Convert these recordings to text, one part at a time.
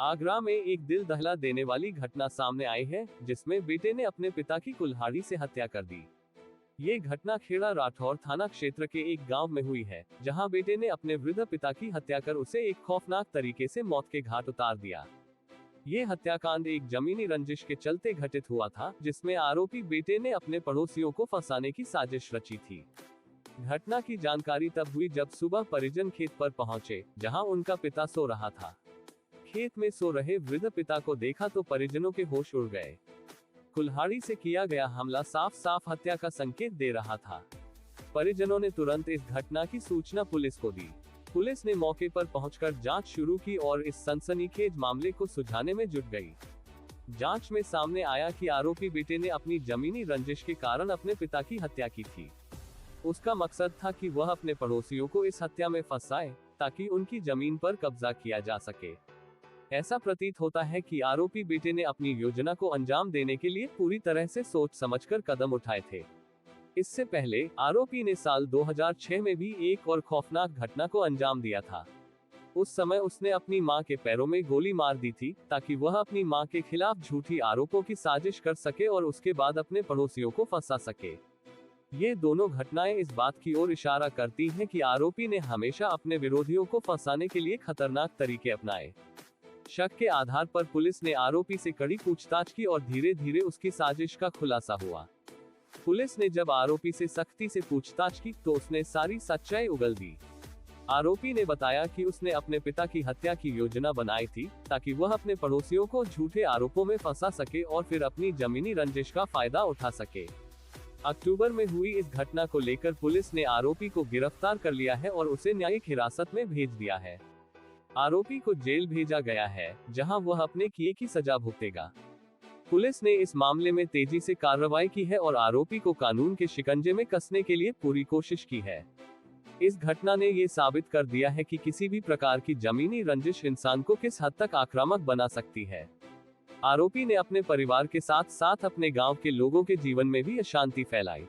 आगरा में एक दिल दहला देने वाली घटना सामने आई है, जिसमें बेटे ने अपने पिता की कुल्हाड़ी से हत्या कर दी। ये घटना खेड़ा राठौर थाना क्षेत्र के एक गांव में हुई है, जहां बेटे ने अपने वृद्ध पिता की हत्या कर उसे एक खौफनाक तरीके से मौत के घाट उतार दिया। ये हत्याकांड एक जमीनी रंजिश के चलते घटित हुआ था, जिसमें आरोपी बेटे ने अपने पड़ोसियों को फंसाने की साजिश रची थी। घटना की जानकारी तब हुई जब सुबह परिजन खेत पर पहुंचे, जहां उनका पिता सो रहा था। खेत में सो रहे वृद्ध पिता को देखा तो परिजनों के होश उड़ गए। कुल्हाड़ी से किया गया हमला साफ साफ हत्या का संकेत दे रहा था। परिजनों ने तुरंत इस घटना की सूचना पुलिस को दी। पुलिस ने मौके पर पहुंचकर जांच शुरू की और इस सनसनीखेज मामले को सुलझाने में जुट गई। जांच में सामने आया कि आरोपी बेटे ने अपनी जमीनी रंजिश के कारण अपने पिता की हत्या की थी। उसका मकसद था कि वह अपने पड़ोसियों को इस हत्या में फंसाए, ताकि उनकी जमीन पर कब्जा किया जा सके। ऐसा प्रतीत होता है कि आरोपी बेटे ने अपनी योजना को अंजाम देने के लिए पूरी तरह से सोच समझकर कदम उठाए थे। इससे पहले आरोपी ने साल 2006 में भी एक और खौफनाक घटना को अंजाम दिया था। उस समय उसने अपनी मां के पैरों में गोली मार दी थी, ताकि वह अपनी मां के खिलाफ झूठी आरोपों की साजिश कर सके और उसके बाद अपने पड़ोसियों को फंसा सके। ये दोनों घटनाएं इस बात की ओर इशारा करती हैं कि आरोपी ने हमेशा अपने विरोधियों को फंसाने के लिए खतरनाक तरीके अपनाए। शक के आधार पर पुलिस ने आरोपी से कड़ी पूछताछ की और धीरे धीरे उसकी साजिश का खुलासा हुआ। पुलिस ने जब आरोपी से सख्ती से पूछताछ की तो उसने सारी सच्चाई उगल दी। आरोपी ने बताया कि उसने अपने पिता की हत्या की योजना बनाई थी, ताकि वह अपने पड़ोसियों को झूठे आरोपों में फंसा सके और फिर अपनी जमीनी रंजिश का फायदा उठा सके। अक्टूबर में हुई इस घटना को लेकर पुलिस ने आरोपी को गिरफ्तार कर लिया है और उसे न्यायिक हिरासत में भेज दिया है। आरोपी को जेल भेजा गया है, जहां वह अपने किए की सजा भुगतेगा। पुलिस ने इस मामले में तेजी से कार्रवाई की है और आरोपी को कानून के शिकंजे में कसने के लिए पूरी कोशिश की है। इस घटना ने ये साबित कर दिया है कि किसी भी प्रकार की जमीनी रंजिश इंसान को किस हद तक आक्रामक बना सकती है। आरोपी ने अपने परिवार के साथ साथ अपने गांव के लोगों के जीवन में भी अशांति फैलाई।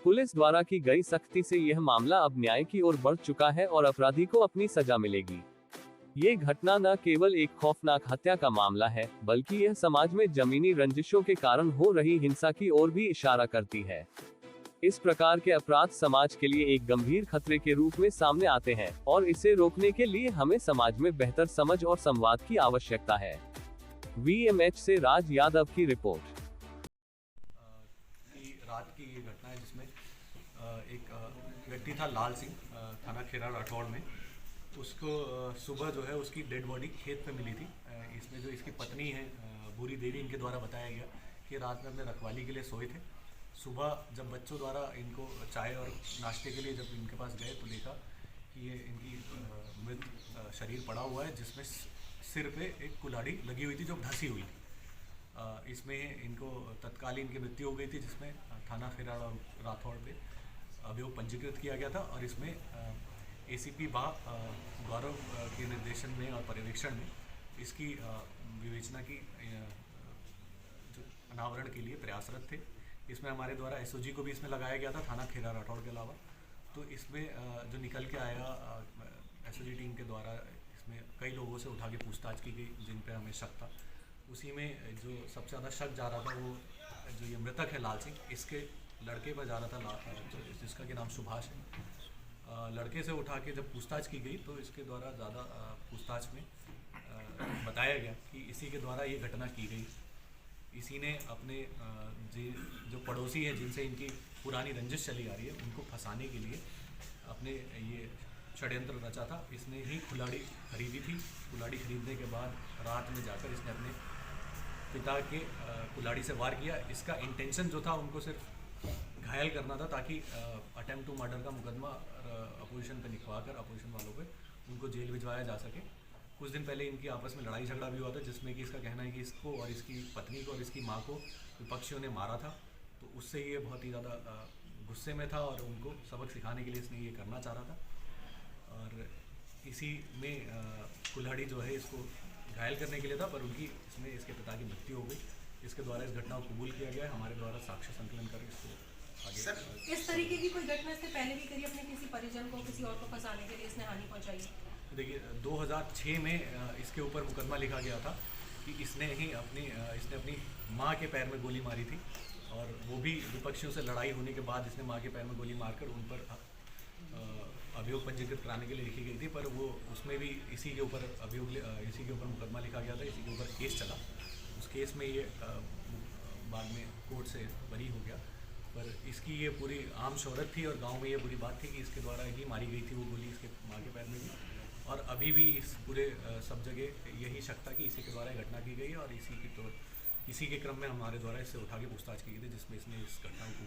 पुलिस द्वारा की गई सख्ती से यह मामला अब न्याय की ओर बढ़ चुका है और अपराधी को अपनी सजा मिलेगी। ये घटना न केवल एक खौफनाक हत्या का मामला है, बल्कि यह समाज में जमीनी रंजिशों के कारण हो रही हिंसा की ओर भी इशारा करती है। इस प्रकार के अपराध समाज के लिए एक गंभीर खतरे के रूप में सामने आते हैं और इसे रोकने के लिए हमें समाज में बेहतर समझ और संवाद की आवश्यकता है। VMH से राज यादव की रिपोर्ट। रात की ये घटना है जिसमें एक व्यक्ति था लाल सिंह, थाना खेड़ा राठौड़ में। उसको सुबह जो है उसकी डेड बॉडी खेत पे मिली थी। इसमें जो इसकी पत्नी है भूरी देवी, इनके द्वारा बताया गया कि रात में अपने रखवाली के लिए सोए थे। सुबह जब बच्चों द्वारा इनको चाय और नाश्ते के लिए जब इनके पास गए तो देखा कि ये इनकी मृत शरीर पड़ा हुआ है, जिसमें सिर पे एक कुल्हाड़ी लगी हुई थी जो धंसी हुई थी। इसमें इनको तत्काल इनकी मृत्यु हो गई थी, जिसमें थाना खेड़ा राठौड़ पे अभियोग पंजीकृत किया गया था और इसमें ACP गौरव के निर्देशन में और पर्यवेक्षण में इसकी विवेचना की जो अनावरण के लिए प्रयासरत थे। इसमें हमारे द्वारा SOG को भी इसमें लगाया गया था, थाना खेड़ा राठौड़ के अलावा। तो इसमें जो निकल के आया SOG टीम के द्वारा इसमें कई लोगों से उठा के पूछताछ की गई जिन पे हमें शक था। उसी में जो सबसे ज़्यादा शक जा रहा था वो जो ये मृतक है लाल सिंह, इसके लड़के पर जा रहा था, जिसका कि नाम सुभाष है। लड़के से उठा के जब पूछताछ की गई तो इसके द्वारा ज़्यादा पूछताछ में बताया गया कि इसी के द्वारा ये घटना की गई। इसी ने अपने जो पड़ोसी है जिनसे इनकी पुरानी रंजिश चली आ रही है, उनको फंसाने के लिए अपने ये षड्यंत्र रचा था। इसने ही कुल्हाड़ी खरीदी थी। कुल्हाड़ी खरीदने के बाद रात में जाकर इसने अपने पिता के कुल्हाड़ी से वार किया। इसका इंटेंशन जो था उनको सिर्फ घायल करना था, ताकि अटेम्प्ट टू मर्डर का मुकदमा अपोजिशन पे लिखवा कर अपोजिशन वालों पे उनको जेल भिजवाया जा सके। कुछ दिन पहले इनकी आपस में लड़ाई झगड़ा भी हुआ था, जिसमें कि इसका कहना है कि इसको और इसकी पत्नी को और इसकी माँ को विपक्षियों ने मारा था। तो उससे ये बहुत ही ज़्यादा गुस्से में था और उनको सबक सिखाने के लिए इसने ये करना चाह रहा था। और इसी में कुल्हाड़ी जो है इसको घायल करने के लिए था, पर उनकी इसमें इसके पिता की मृत्यु हो गई। इसके द्वारा इस घटना को कबूल किया गया है। हमारे द्वारा साक्ष्य संकलन कर इसको आगे इस तरीके की कोई घटना इससे पहले भी करी अपने किसी परिजन को, किसी और को फंसाने के लिए इसने हानि पहुंचाई? देखिए 2006 में इसके ऊपर मुकदमा लिखा गया था कि इसने अपनी माँ के पैर में गोली मारी थी, और वो भी विपक्षियों से लड़ाई होने के बाद इसने माँ के पैर में गोली मारकर उन पर अभियोग पंजीकृत कराने के लिए लिखी गई थी, पर वो उसमें भी इसी के ऊपर मुकदमा लिखा गया था, इसी के ऊपर केस चला। उस केस में ये बाद में कोर्ट से बरी हो गया, पर इसकी ये पूरी आम शोहरत थी और गांव में ये बुरी बात थी कि इसके द्वारा ही मारी गई थी वो गोली इसके माँ के पैर में भी, और अभी भी इस पूरे सब जगह यही शक था कि इसी के द्वारा ये घटना की गई है, और इसी के क्रम में हमारे द्वारा इससे उठा के पूछताछ की गई थी, जिसमें इसने इस घटना को